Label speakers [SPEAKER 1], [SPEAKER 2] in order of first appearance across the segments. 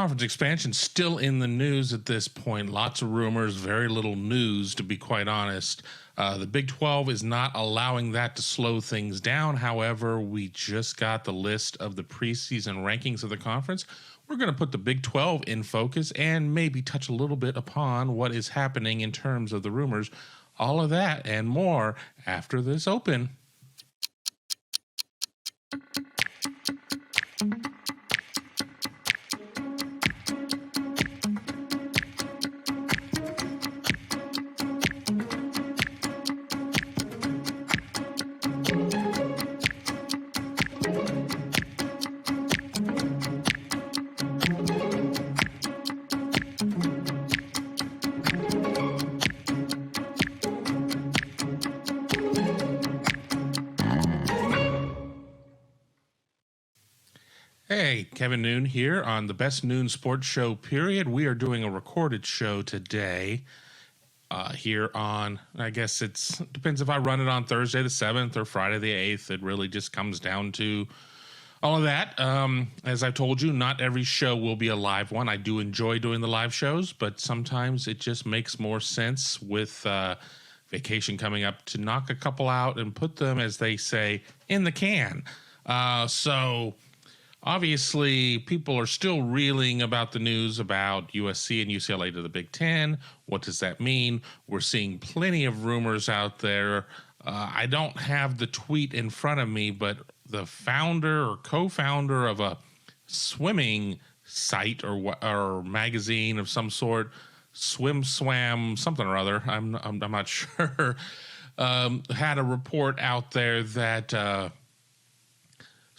[SPEAKER 1] Conference expansion still in the news at this point. Lots of rumors, very little news, to be quite honest. The Big 12 is not allowing that to slow things down. However, we just got the list of the preseason rankings of the conference. We're going to put the Big 12 in focus and maybe touch a little bit upon what is happening in terms of the rumors. All of that and more after this open. Hey, Kevin Noon here on the Best Noon Sports Show, period. We are doing a recorded show today here on, I guess it depends if I run it on Thursday the 7th or Friday the 8th. It really just comes down to all of that. As I told you, not every show will be a live one. I do enjoy doing the live shows, but sometimes it just makes more sense with vacation coming up to knock a couple out and put them, as they say, in the can. Obviously, people are still reeling about the news about USC and UCLA to the Big Ten. What does that mean? We're seeing plenty of rumors out there. I don't have the tweet in front of me, but the founder or co-founder of a swimming site or magazine of some sort, Swam, something or other, I'm not sure, had a report out there that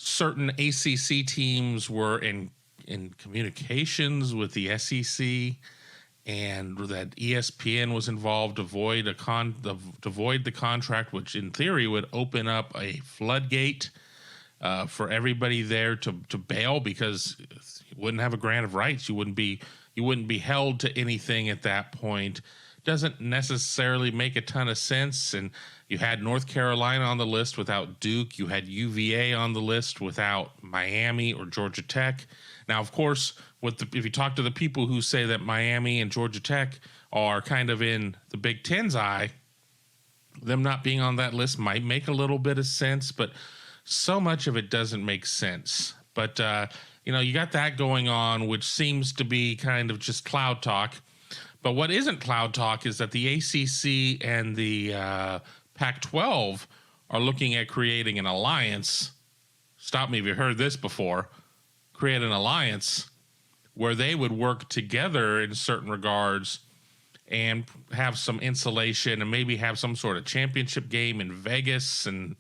[SPEAKER 1] certain ACC teams were in communications with the SEC, and that ESPN was involved to void the contract, which in theory would open up a floodgate for everybody there to bail, because you wouldn't have a grant of rights. You wouldn't be held to anything at that point. Doesn't necessarily make a ton of sense. And you had North Carolina on the list without Duke. You had UVA on the list without Miami or Georgia Tech. Now, of course, if you talk to the people who say that Miami and Georgia Tech are kind of in the Big Ten's eye, them not being on that list might make a little bit of sense, but so much of it doesn't make sense. But, you got that going on, which seems to be kind of just cloud talk. But what isn't cloud talk is that the ACC and the Pac-12 are looking at creating an alliance. Stop me if you heard this before. Create an alliance where they would work together in certain regards and have some insulation and maybe have some sort of championship game in Vegas. And,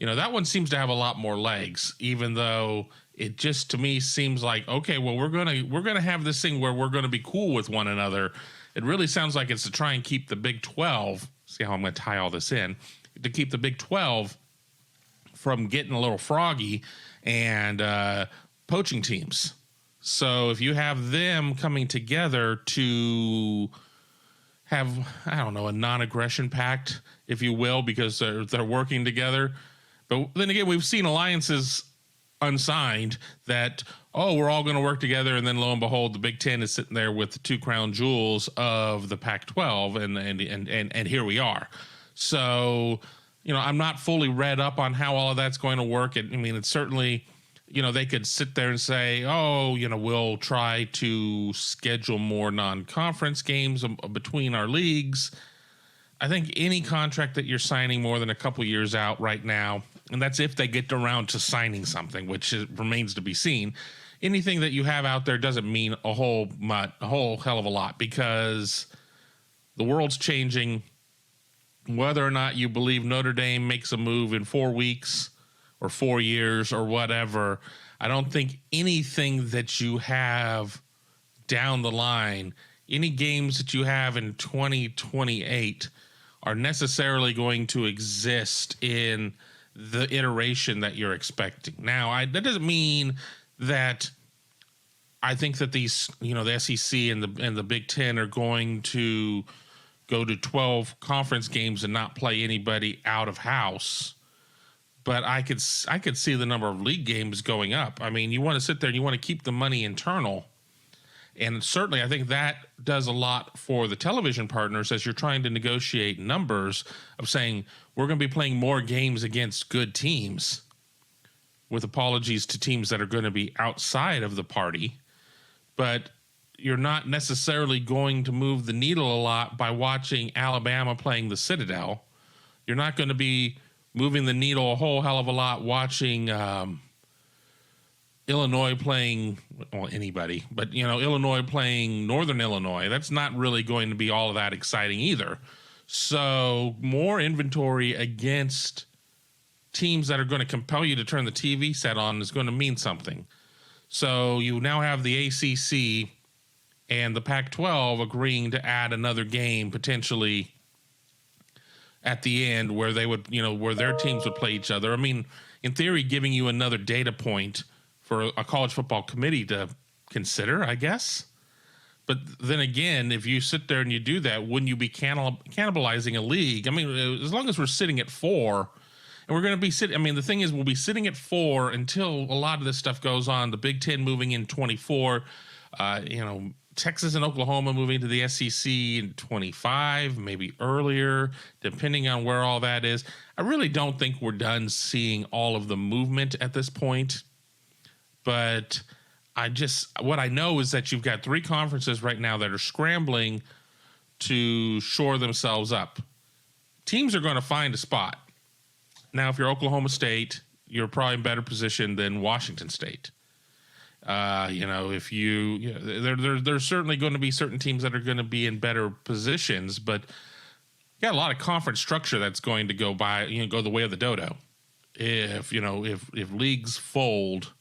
[SPEAKER 1] that one seems to have a lot more legs, even though it just, to me, seems like, okay, well, we're gonna have this thing where we're gonna be cool with one another. It really sounds like it's to try and keep the Big 12. See how I'm gonna tie all this in, to keep the Big 12 from getting a little froggy and poaching teams. So if you have them coming together to have, I don't know, a non-aggression pact, if you will, because they're working together. But then again, we've seen alliances unsigned that, we're all going to work together, and then lo and behold, the Big Ten is sitting there with the two crown jewels of the Pac-12, and here we are. So, I'm not fully read up on how all of that's going to work. It's certainly, they could sit there and say, we'll try to schedule more non-conference games between our leagues. I think any contract that you're signing more than a couple years out right now, and that's if they get around to signing something, which remains to be seen. Anything that you have out there doesn't mean a whole hell of a lot, because the world's changing. Whether or not you believe Notre Dame makes a move in 4 weeks or 4 years or whatever, I don't think anything that you have down the line, any games that you have in 2028 are necessarily going to exist in the iteration that you're expecting. Now, that doesn't mean that I think that these, the SEC and the Big Ten are going to go to 12 conference games and not play anybody out of house. But I could see the number of league games going up. You want to sit there and you want to keep the money internal. And certainly I think that does a lot for the television partners as you're trying to negotiate numbers of saying we're going to be playing more games against good teams, with apologies to teams that are going to be outside of the party. But you're not necessarily going to move the needle a lot by watching Alabama playing the Citadel. You're not going to be moving the needle a whole hell of a lot watching Illinois playing, well, anybody, but, Illinois playing Northern Illinois. That's not really going to be all of that exciting either. So more inventory against teams that are going to compel you to turn the TV set on is going to mean something. So you now have the ACC and the Pac-12 agreeing to add another game potentially at the end where they would, where their teams would play each other. I mean, in theory, giving you another data point for a college football committee to consider, I guess. But then again, if you sit there and you do that, wouldn't you be cannibalizing a league? I mean, as long as we're sitting at 4, and we're going to be sitting, I mean, the thing is, we'll be sitting at 4 until a lot of this stuff goes on. The Big Ten moving in 24, Texas and Oklahoma moving to the SEC in 25, maybe earlier, depending on where all that is. I really don't think we're done seeing all of the movement at this point. But what I know is that you've got 3 conferences right now that are scrambling to shore themselves up. Teams are going to find a spot. Now, if you're Oklahoma State, you're probably in better position than Washington State. If there's certainly going to be certain teams that are going to be in better positions, but you got a lot of conference structure that's going to go the way of the dodo. If leagues fold,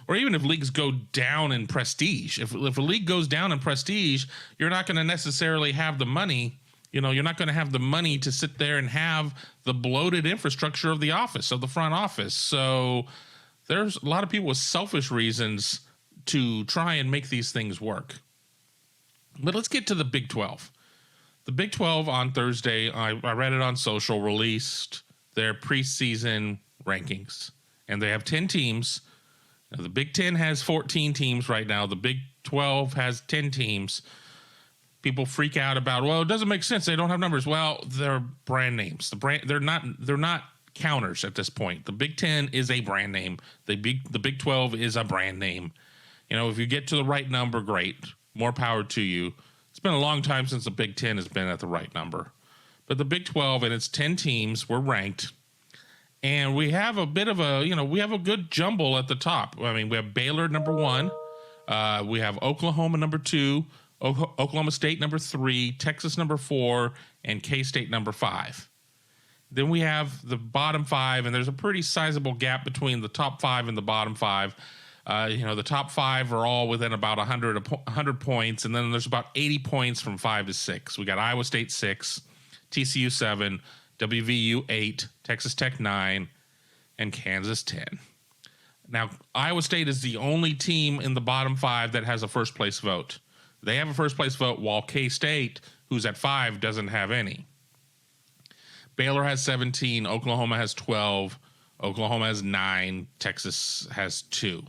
[SPEAKER 1] or even if leagues go down in prestige, if a league goes down in prestige, you're not going to necessarily have the money. You're not going to have the money to sit there and have the bloated infrastructure of the front office. So there's a lot of people with selfish reasons to try and make these things work. But let's get to the Big 12. The Big 12 on Thursday, I read it on social, released their preseason rankings. And they have 10 teams. Now, the Big 10 has 14 teams right now. The Big 12 has 10 teams. People freak out about, well, it doesn't make sense. They don't have numbers. Well, they're brand names. They're not counters at this point. The Big 10 is a brand name. The Big 12 is a brand name. If you get to the right number, great. More power to you. It's been a long time since the Big 10 has been at the right number. But the Big 12 and its 10 teams were ranked. And we have a bit of we have a good jumble at the top. I mean, we have Baylor number 1. We have Oklahoma number 2. Oklahoma State number 3. Texas number 4. And K-State number 5. Then we have the bottom 5, and there's a pretty sizable gap between the top 5 and the bottom 5. The top 5 are all within about 100 points, and then there's about 80 points from 5 to 6. We got Iowa State 6, TCU 7, WVU 8, Texas Tech 9, and Kansas 10. Now, Iowa State is the only team in the bottom 5 that has a first place vote. They have a first place vote, while K-State, who's at 5, doesn't have any. Baylor has 17, Oklahoma has 12, Oklahoma has 9, Texas has 2.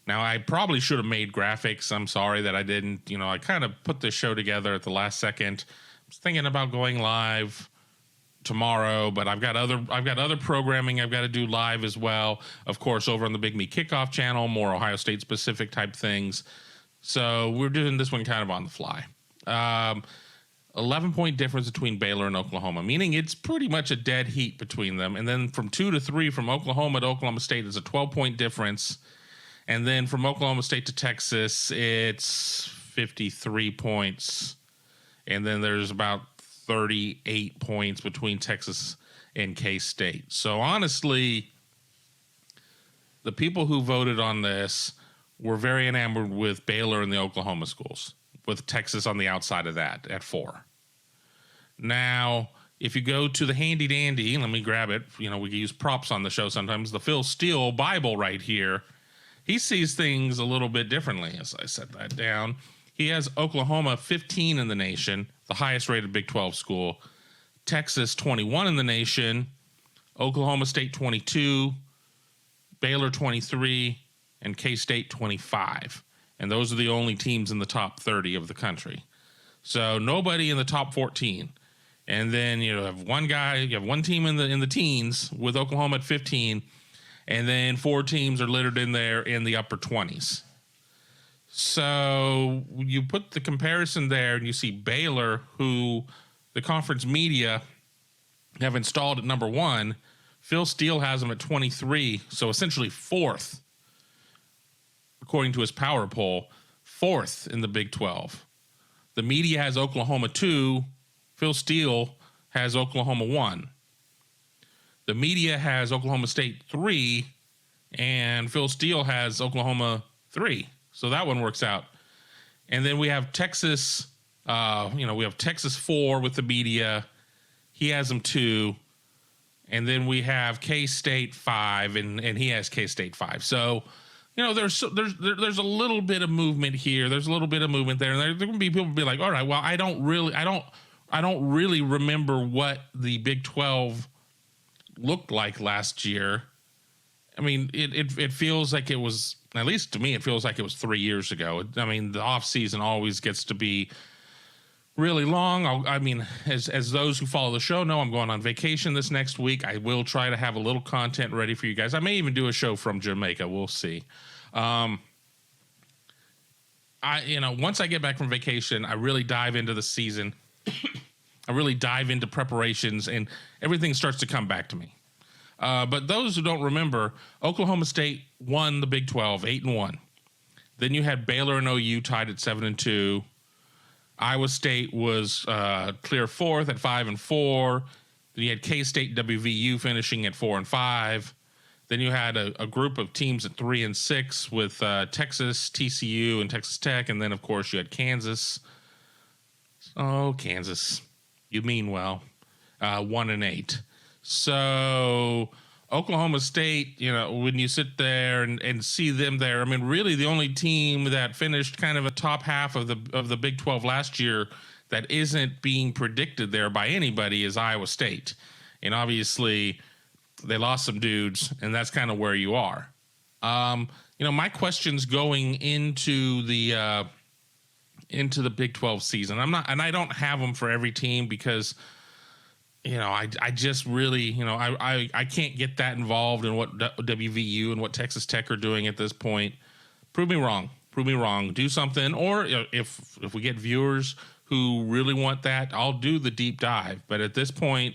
[SPEAKER 1] Now, I probably should have made graphics. I'm sorry that I didn't. I kind of put this show together at the last second. I was thinking about going live tomorrow, but I've got other programming I've got to do live as well. Of course, over on the Big Me Kickoff channel, more Ohio State specific type things. So we're doing this one kind of on the fly. 11-point difference between Baylor and Oklahoma, meaning it's pretty much a dead heat between them. And then from 2 to 3 from Oklahoma to Oklahoma State is a 12-point difference. And then from Oklahoma State to Texas, it's 53 points. And then there's about 38 points between Texas and K-State. So honestly, the people who voted on this were very enamored with Baylor and the Oklahoma schools, with Texas on the outside of that at 4. Now, if you go to the handy dandy, let me grab it. We use props on the show sometimes. The Phil Steele Bible right here. He sees things a little bit differently as I set that down. He has Oklahoma 15 in the nation, the highest rated Big 12 school. Texas 21 in the nation. Oklahoma State 22. Baylor 23. And K-State 25. and those are the only teams in the top 30 of the country. So nobody in the top 14. And then you have one team in the teens with Oklahoma at 15, and then 4 teams are littered in there in the upper 20s. So you put the comparison there, and you see Baylor, who the conference media have installed at number 1. Phil Steele has them at 23, so essentially 4th, according to his power poll, 4th in the Big 12. The media has Oklahoma 2. Phil Steele has Oklahoma 1. The media has Oklahoma State 3, and Phil Steele has Oklahoma 3. So that one works out. And then we have Texas, we have Texas 4 with the media. He has them 2. And then we have K-State 5, and he has K-State 5. So, there's a little bit of movement here. There's a little bit of movement there. And there can be people be like, all right, well, I don't really remember what the Big 12 looked like last year. I mean, it feels like it was, at least to me, it feels like it was 3 years ago. I mean, the off season always gets to be really long. As those who follow the show know, I'm going on vacation this next week. I will try to have a little content ready for you guys. I may even do a show from Jamaica. We'll see. Once I get back from vacation, I really dive into the season. I really dive into preparations, and everything starts to come back to me. But those who don't remember, Oklahoma State won the Big 12, 8-1. Then you had Baylor and OU tied at 7-2. Iowa State was clear 4th at 5-4. Then you had K-State and WVU finishing at 4-5. Then you had a group of teams at 3-6 with Texas, TCU, and Texas Tech. And then, of course, you had Kansas. Oh, Kansas. You mean well. 1-8. So Oklahoma State, when you sit there and see them there, I mean, really the only team that finished kind of a top half of the Big 12 last year that isn't being predicted there by anybody is Iowa State. And obviously they lost some dudes, and that's kind of where you are. My questions going into the Big 12 season, I don't have them for every team because I just really, I can't get that involved in what WVU and what Texas Tech are doing at this point. Prove me wrong. Do something. Or if we get viewers who really want that, I'll do the deep dive. But at this point,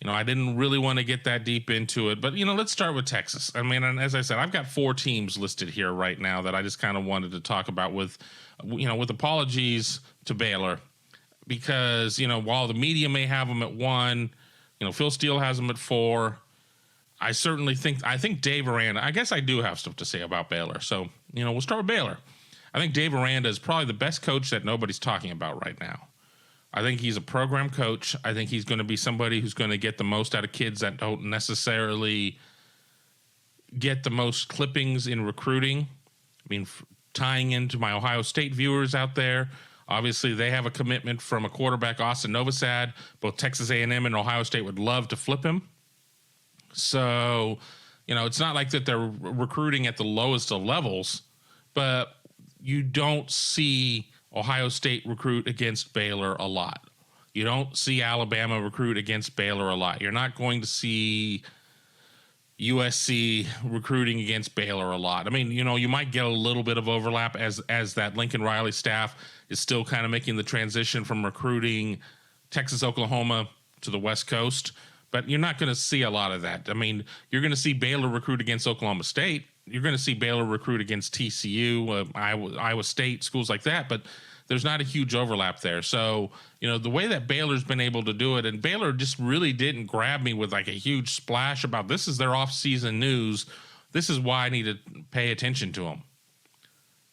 [SPEAKER 1] I didn't really want to get that deep into it. But, let's start with Texas. I mean, and as I said, I've got 4 teams listed here right now that I just kind of wanted to talk about with apologies to Baylor. Because, while the media may have them at 1, Phil Steele has them at 4. I think Dave Aranda, I guess I do have stuff to say about Baylor. So, we'll start with Baylor. I think Dave Aranda is probably the best coach that nobody's talking about right now. I think he's a program coach. I think he's going to be somebody who's going to get the most out of kids that don't necessarily get the most clippings in recruiting. I mean, tying into my Ohio State viewers out there, obviously, they have a commitment from a quarterback, Austin Novosad. Both Texas A&M and Ohio State would love to flip him. So, it's not like that they're recruiting at the lowest of levels, but you don't see Ohio State recruit against Baylor a lot. You don't see Alabama recruit against Baylor a lot. You're not going to see USC recruiting against Baylor a lot. I mean, you might get a little bit of overlap as that Lincoln Riley staff is still kind of making the transition from recruiting Texas, Oklahoma to the West Coast, but you're not going to see a lot of that. I mean, you're going to see Baylor recruit against Oklahoma State. You're going to see Baylor recruit against TCU, Iowa State, schools like that, but there's not a huge overlap there. So, the way that Baylor's been able to do it, and Baylor just really didn't grab me with like a huge splash about this is their off-season news. This is why I need to pay attention to them.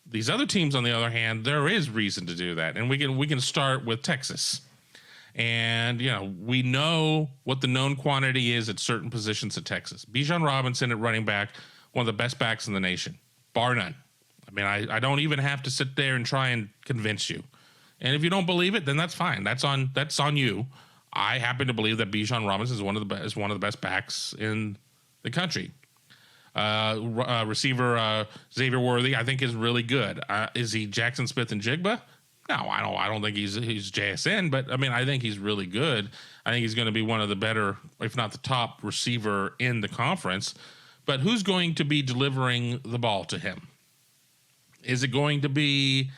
[SPEAKER 1] These other teams, on the other hand, there is reason to do that. And we can start with Texas. And, we know what the known quantity is at certain positions at Texas. Bijan Robinson at running back, one of the best backs in the nation, bar none. I mean, I don't even have to sit there and try and convince you. And if you don't believe it, then that's fine. That's on you. I happen to believe that Bijan Robinson is one of the best backs in the country. Receiver Xavier Worthy, I think, is really good. Is he Jackson Smith and Jigba? No, I don't think he's JSN, but I mean, I think he's really good. I think he's going to be one of the better, if not the top receiver in the conference. But who's going to be delivering the ball to him? Is it going to be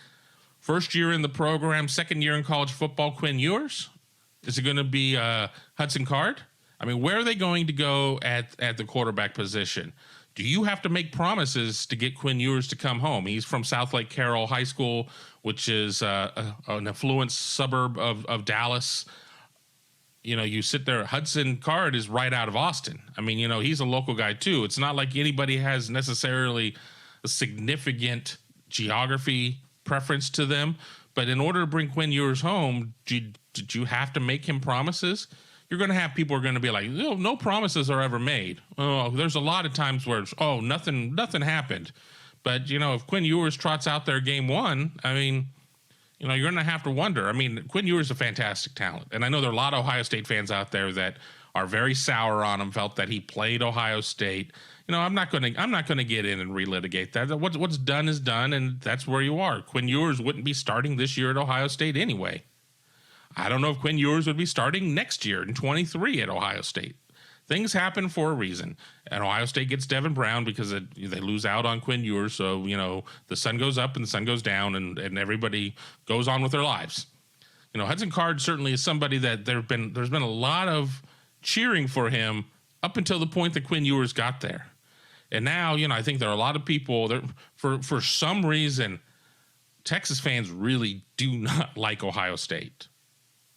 [SPEAKER 1] first year in the program, second year in college football, Quinn Ewers? Is it going to be Hudson Card? I mean, where are they going to go at the quarterback position? Do you have to make promises to get Quinn Ewers to come home? He's from South Lake Carroll High School, which is an affluent suburb of Dallas. You know, you sit there, Hudson Card is right out of Austin. I mean, you know, he's a local guy too. It's not like anybody has necessarily a significant geography preference to them. But in order to bring Quinn Ewers home, did you have to make him promises? You're going to have people who are going to be like, no promises are ever made. Oh, there's a lot of times where it's, nothing happened. But, you know, if Quinn Ewers trots out there game one, I mean, you know, you're going to have to wonder. I mean, Quinn Ewers is a fantastic talent. And I know there are a lot of Ohio State fans out there that are very sour on him, felt that he played Ohio State. You know, I'm not going to get in and relitigate that. What's done is done, and that's where you are. Quinn Ewers wouldn't be starting this year at Ohio State anyway. I don't know if Quinn Ewers would be starting next year in 23 at Ohio State. Things happen for a reason. And Ohio State gets Devin Brown because they lose out on Quinn Ewers. So, you know, the sun goes up and the sun goes down, and everybody goes on with their lives. You know, Hudson Card certainly is somebody that there's been a lot of cheering for him up until the point that Quinn Ewers got there. And now, you know, I think there are a lot of people that for some reason, Texas fans really do not like Ohio State.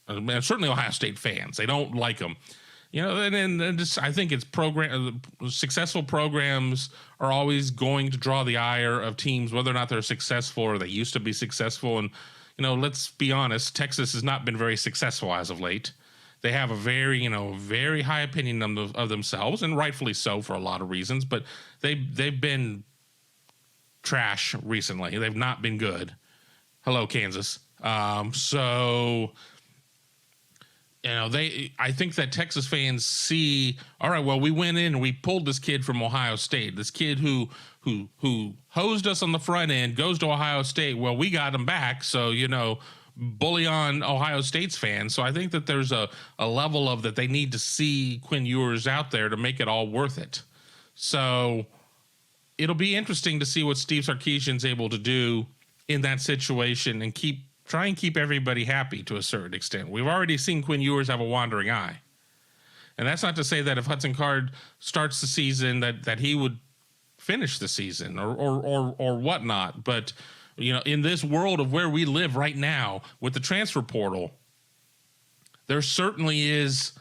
[SPEAKER 1] And certainly Ohio State fans, they don't like them. You know, and just, I think it's successful programs are always going to draw the ire of teams, whether or not they're successful or they used to be successful. And, you know, let's be honest, Texas has not been very successful as of late. They have a very high opinion of themselves, and rightfully so for a lot of reasons. But they've been trash recently. They've not been good. Hello, Kansas. So, you know, I think that Texas fans see, all right, well, we went in and we pulled this kid from Ohio State. This kid who hosed us on the front end goes to Ohio State. Well, we got him back. So, you know, bully on Ohio State's fans. So I think that there's a level of that they need to see Quinn Ewers out there to make it all worth it. So it'll be interesting to see what Steve Sarkisian's able to do in that situation and try and keep everybody happy to a certain extent. We've already seen Quinn Ewers have a wandering eye. And that's not to say that if Hudson Card starts the season that he would finish the season or whatnot. But, you know, in this world of where we live right now with the transfer portal, there certainly is,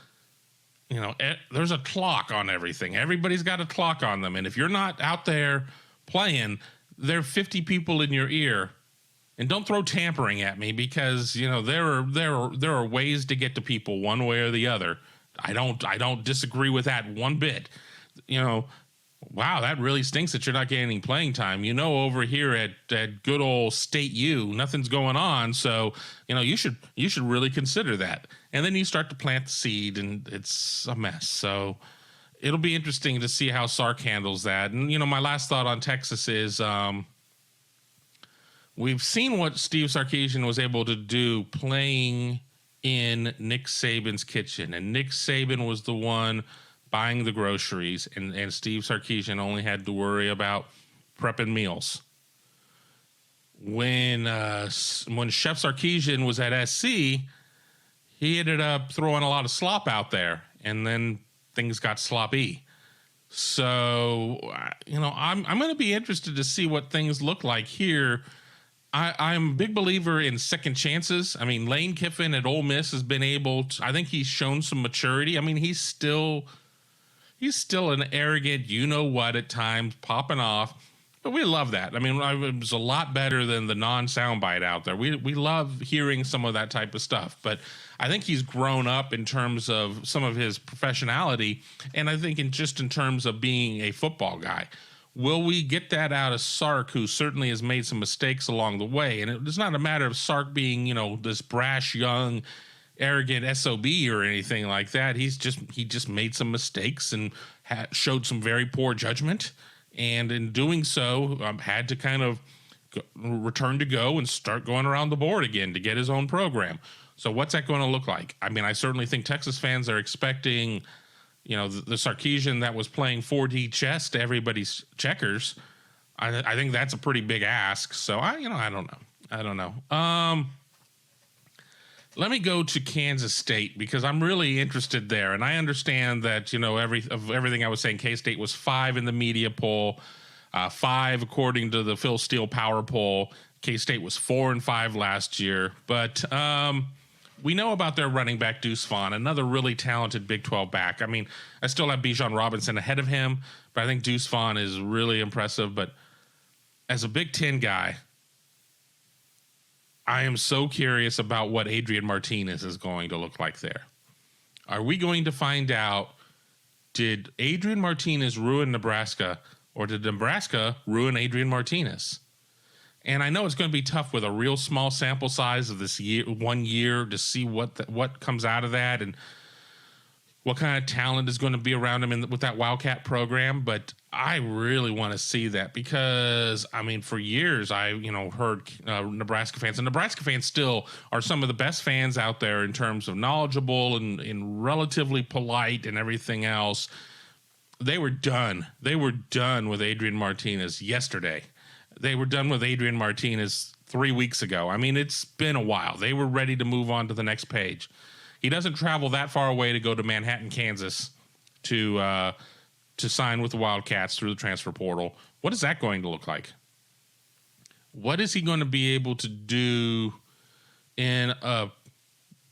[SPEAKER 1] you know, there's a clock on everything. Everybody's got a clock on them. And if you're not out there playing, there are 50 people in your ear. And don't throw tampering at me because, you know, there are ways to get to people one way or the other. I don't disagree with that one bit. You know, wow, that really stinks that you're not getting any playing time. You know, over here at good old State U, nothing's going on. So, you know, you should really consider that. And then you start to plant the seed, and it's a mess. So it'll be interesting to see how Sark handles that. And, you know, my last thought on Texas is we've seen what Steve Sarkisian was able to do playing in Nick Saban's kitchen. And Nick Saban was the one buying the groceries, and Steve Sarkisian only had to worry about prepping meals. When Chef Sarkisian was at SC, he ended up throwing a lot of slop out there, and then things got sloppy. So, you know, I'm going to be interested to see what things look like here. I'm a big believer in second chances. I mean, Lane Kiffin at Ole Miss has been able to, I think he's shown some maturity. I mean, he's still an arrogant, you know what, at times, popping off. But we love that. I mean, it was a lot better than the non-soundbite out there. We love hearing some of that type of stuff. But I think he's grown up in terms of some of his professionality, and I think in terms of being a football guy. Will we get that out of Sark, who certainly has made some mistakes along the way? And it's not a matter of Sark being, you know, this brash young arrogant SOB or anything like that. He just made some mistakes and showed some very poor judgment, and in doing so, had to kind of return to go and start going around the board again to get his own program. So what's that going to look like? I mean, I certainly think Texas fans are expecting, the Sarkisian that was playing 4D chess to everybody's checkers. I think that's a pretty big ask. So I don't know. Let me go to Kansas State because I'm really interested there, and I understand that everything I was saying, K-State was 5 in the media poll, 5 according to the Phil Steele Power Poll. K-State was 4 and 5 last year, but we know about their running back Deuce Vaughn, another really talented Big 12 back. I mean, I still have Bijan Robinson ahead of him, but I think Deuce Vaughn is really impressive. But as a Big 10 guy, I am so curious about what Adrian Martinez is going to look like there. Are we going to find out, did Adrian Martinez ruin Nebraska, or did Nebraska ruin Adrian Martinez? And I know it's going to be tough with a real small sample size of this 1 year to see what comes out of that and what kind of talent is going to be around him with that Wildcat program. But I really want to see that because, I mean, for years I heard Nebraska fans, and Nebraska fans still are some of the best fans out there in terms of knowledgeable and relatively polite and everything else. They were done. They were done with Adrian Martinez yesterday. They were done with Adrian Martinez 3 weeks ago. I mean, it's been a while. They were ready to move on to the next page. He doesn't travel that far away to go to Manhattan, Kansas to sign with the Wildcats through the transfer portal. What is that going to look like? What is he going to be able to do in a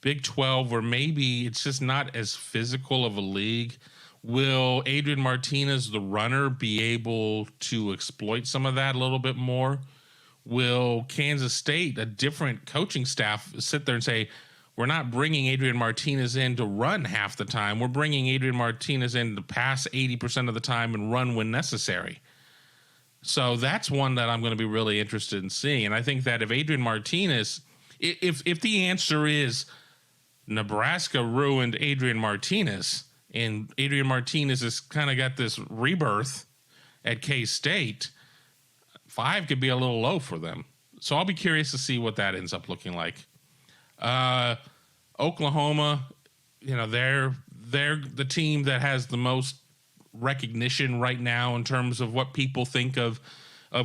[SPEAKER 1] Big 12 where maybe it's just not as physical of a league? Will Adrian Martinez, the runner, be able to exploit some of that a little bit more? Will Kansas State, a different coaching staff, sit there and say, we're not bringing Adrian Martinez in to run half the time. We're bringing Adrian Martinez in to pass 80% of the time and run when necessary. So that's one that I'm going to be really interested in seeing. And I think that if Adrian Martinez, if the answer is Nebraska ruined Adrian Martinez, and Adrian Martinez has kind of got this rebirth at K-State, 5 could be a little low for them. So I'll be curious to see what that ends up looking like. Oklahoma, they're the team that has the most recognition right now in terms of what people think of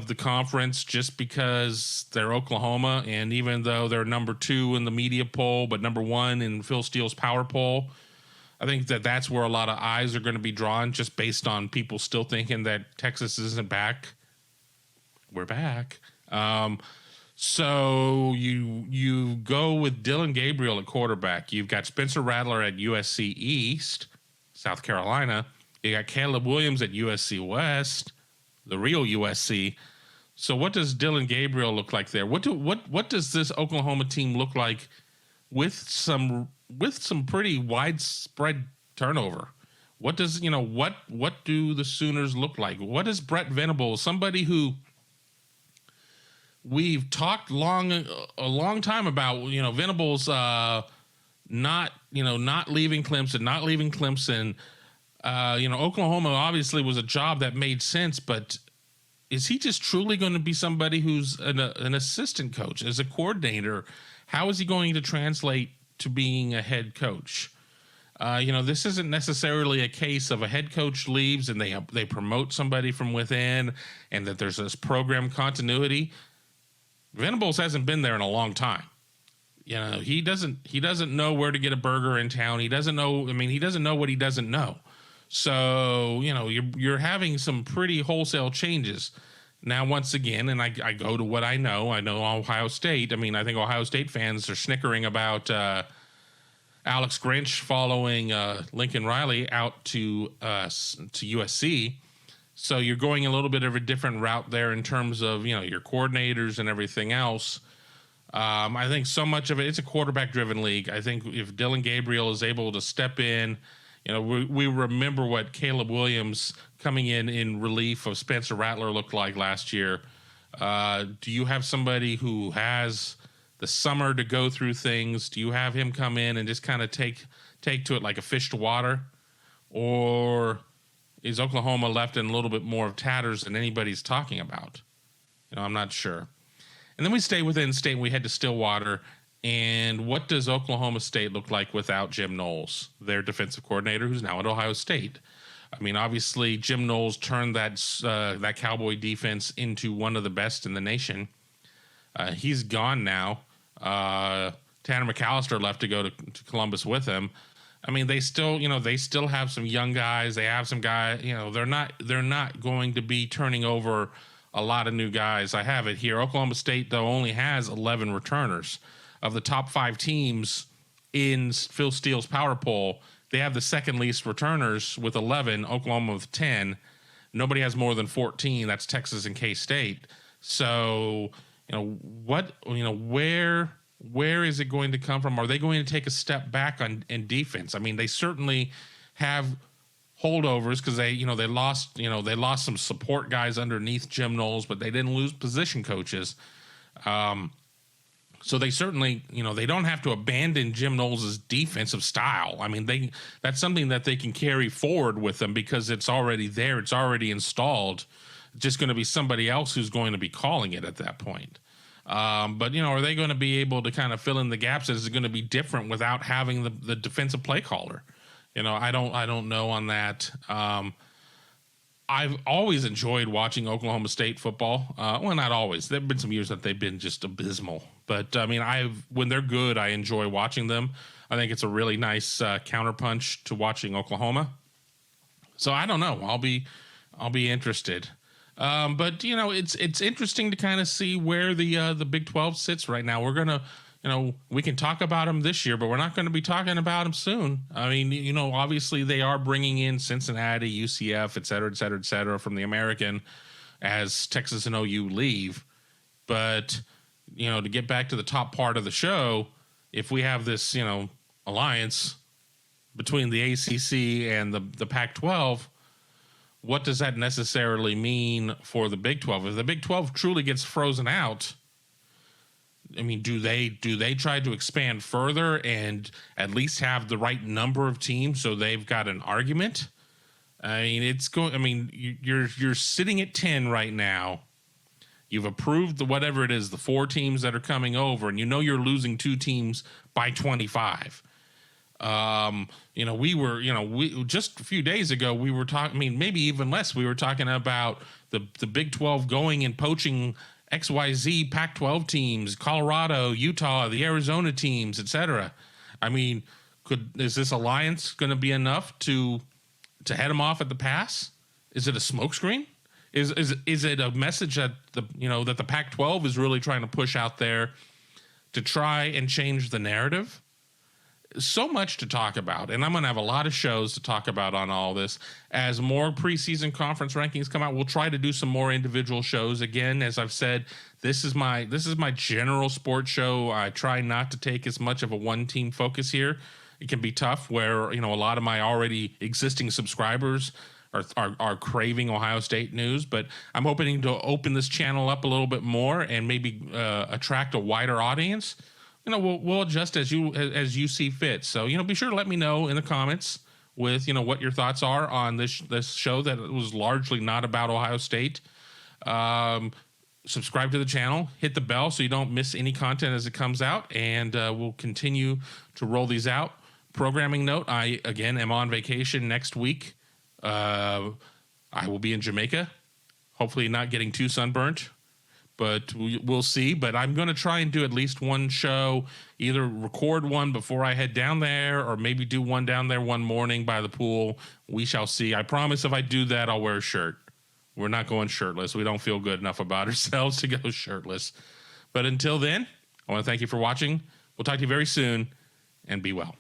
[SPEAKER 1] the conference, just because they're Oklahoma. And even though they're number 2 in the media poll, but number 1 in Phil Steele's Power Poll, I think that's where a lot of eyes are going to be drawn, just based on people still thinking that Texas isn't back. We're back. So you go with Dylan Gabriel at quarterback. You've got Spencer Rattler at USC East, South Carolina. You got Caleb Williams at USC West, the real USC. So what does Dylan Gabriel look like there? What does this Oklahoma team look like with some pretty widespread turnover? What does what do the Sooners look like? What is Brett Venables, somebody who we've talked a long time about, Venables not leaving Clemson, Oklahoma obviously was a job that made sense, but is he just truly going to be somebody who's an assistant coach, as a coordinator? How is he going to translate to being a head coach? This isn't necessarily a case of a head coach leaves and they promote somebody from within and that there's this program continuity. Venables hasn't been there in a long time. He doesn't know where to get a burger in town. He doesn't know. I mean, he doesn't know what he doesn't know. So, you're having some pretty wholesale changes. Now, once again, and I go to what I know. I know Ohio State. I mean, I think Ohio State fans are snickering about Alex Grinch following Lincoln Riley out to USC. So you're going a little bit of a different route there in terms of, your coordinators and everything else. I think so much of it's a quarterback-driven league. I think if Dylan Gabriel is able to step in, we remember what Caleb Williams coming in relief of Spencer Rattler looked like last year. Do you have somebody who has the summer to go through things? Do you have him come in and just kind of take to it like a fish to water? Or is Oklahoma left in a little bit more of tatters than anybody's talking about? I'm not sure. And then we stay within state and we head to Stillwater. And what does Oklahoma State look like without Jim Knowles, their defensive coordinator, who's now at Ohio State? I mean, obviously, Jim Knowles turned that Cowboy defense into one of the best in the nation. He's gone now. Tanner McAllister left to go to Columbus with him. I mean, they still have some young guys. They have some guys. They're not going to be turning over a lot of new guys. I have it here. Oklahoma State, though, only has 11 returners. Of the top 5 teams in Phil Steele's power poll, they have the second least returners with 11, Oklahoma with 10. Nobody has more than 14. That's Texas and K-State. So, where is it going to come from? Are they going to take a step back in defense? I mean, they certainly have holdovers because they lost some support guys underneath Jim Knowles, but they didn't lose position coaches. So they certainly, they don't have to abandon Jim Knowles' defensive style. I mean, that's something that they can carry forward with them because it's already there. It's already installed. It's just going to be somebody else who's going to be calling it at that point. But, are they going to be able to kind of fill in the gaps? Is it going to be different without having the defensive play caller? I don't know on that. I've always enjoyed watching Oklahoma State football. Well, not always. There have been some years that they've been just abysmal. But, I mean, when they're good, I enjoy watching them. I think it's a really nice counterpunch to watching Oklahoma. So I don't know. I'll be interested. But, it's interesting to kind of see where the Big 12 sits right now. We're going to, we can talk about them this year, but we're not going to be talking about them soon. I mean, obviously they are bringing in Cincinnati, UCF, et cetera, from the American as Texas and OU leave. But, to get back to the top part of the show, if we have this, alliance between the ACC and the Pac-12, what does that necessarily mean for the Big 12? If the Big 12 truly gets frozen out, I mean, do they try to expand further and at least have the right number of teams so they've got an argument? I mean, you're sitting at 10 right now. You've approved the 4 teams that are coming over, and you're losing 2 teams by 25. We just a few days ago we were talking. I mean, maybe even less. We were talking about the Big 12 going and poaching XYZ Pac-12 teams, Colorado, Utah, the Arizona teams, etc. I mean, is this alliance going to be enough to head them off at the pass? Is it a smokescreen? Is it a message that that the Pac-12 is really trying to push out there to try and change the narrative? So much to talk about, and I'm going to have a lot of shows to talk about on all this. As more preseason conference rankings come out, we'll try to do some more individual shows. Again, as I've said, this is my general sports show. I try not to take as much of a one-team focus here. It can be tough where, a lot of my already existing subscribers are craving Ohio State news, but I'm hoping to open this channel up a little bit more and maybe attract a wider audience. We'll adjust as you see fit. So, be sure to let me know in the comments with, what your thoughts are on this show that was largely not about Ohio State. Subscribe to the channel, hit the bell so you don't miss any content as it comes out, and we'll continue to roll these out. Programming note, I, again, am on vacation next week. I will be in Jamaica, hopefully not getting too sunburnt. But we'll see. But I'm going to try and do at least one show, either record one before I head down there or maybe do one down there one morning by the pool. We shall see. I promise if I do that, I'll wear a shirt. We're not going shirtless. We don't feel good enough about ourselves to go shirtless. But until then, I want to thank you for watching. We'll talk to you very soon, and be well.